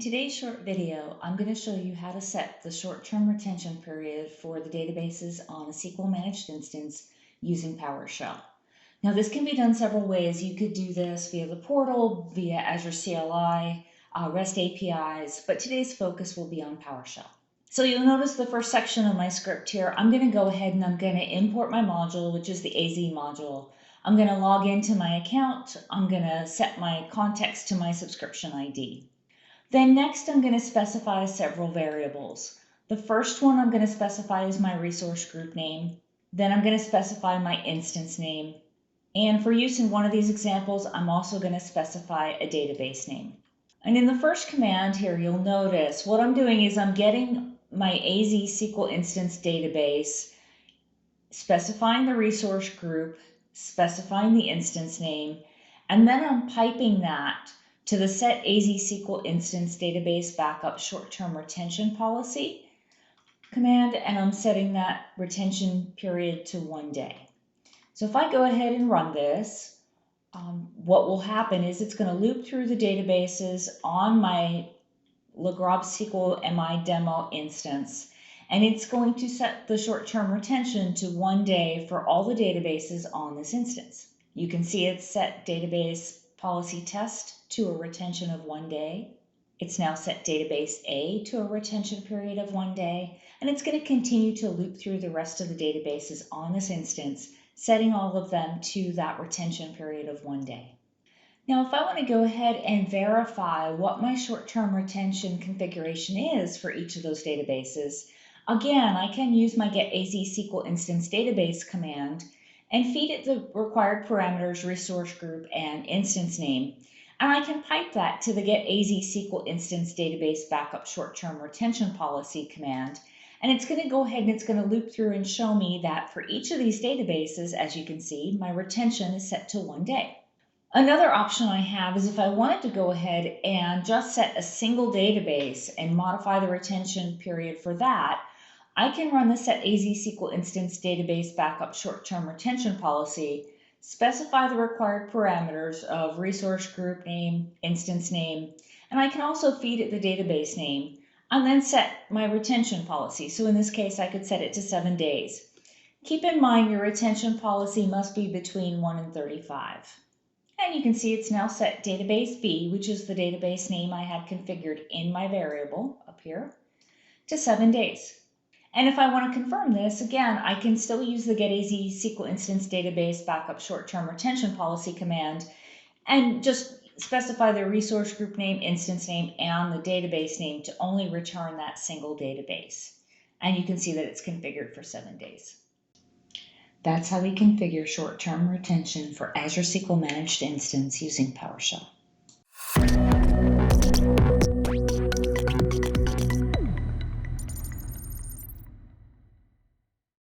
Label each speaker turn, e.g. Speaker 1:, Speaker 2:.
Speaker 1: today's short video, I'm going to show you how to set the short-term retention period for the databases on a SQL Managed Instance using PowerShell. Now, this can be done several ways. You could do this via the portal, via Azure CLI, REST APIs, but today's focus will be on PowerShell. So you'll notice the first section of my script here. I'm going to go ahead and I'm going to import my module, which is the AZ module. I'm going to log into my account. I'm going to set my context to my subscription ID. Then next, I'm going to specify several variables. The first one I'm going to specify is my resource group name. Then I'm going to specify my instance name. And for use in one of these examples, I'm also going to specify a database name. And in the first command here, you'll notice what I'm doing is I'm getting my AZ SQL instance database, specifying the resource group, specifying the instance name, and then I'm piping that to the set AZ SQL instance database backup short-term retention policy command, and I'm setting that retention period to 1 day. So if I go ahead and run this, what will happen is it's going to loop through the databases on my LaGrob SQL MI demo instance, and it's going to set the short-term retention to 1 day for all the databases on this instance. You can see it's set database policy test to a retention of 1 day. It's now set database A to a retention period of 1 day, and it's going to continue to loop through the rest of the databases on this instance, setting all of them to that retention period of 1 day. Now, if I want to go ahead and verify what my short-term retention configuration is for each of those databases, again, I can use my get AZ SQL instance database command and feed it the required parameters, resource group, and instance name. And I can pipe that to the get AZ SQL instance database backup short-term retention policy command. And it's going to go ahead and it's going to loop through and show me that for each of these databases, as you can see, my retention is set to 1 day. Another option I have is if I wanted to go ahead and just set a single database and modify the retention period for that, I can run the set AZ SQL instance database backup short-term retention policy, specify the required parameters of resource group name, instance name, and I can also feed it the database name, and then set my retention policy. So in this case, I could set it to 7 days. Keep in mind your retention policy must be between 1 and 35. And you can see it's now set database B, which is the database name I had configured in my variable up here, to 7 days. And if I want to confirm this, again, I can still use the get AZ SQL instance database backup short-term retention policy command and just specify the resource group name, instance name, and the database name to only return that single database. And you can see that it's configured for 7 days. That's how we configure short-term retention for Azure SQL Managed Instance using PowerShell.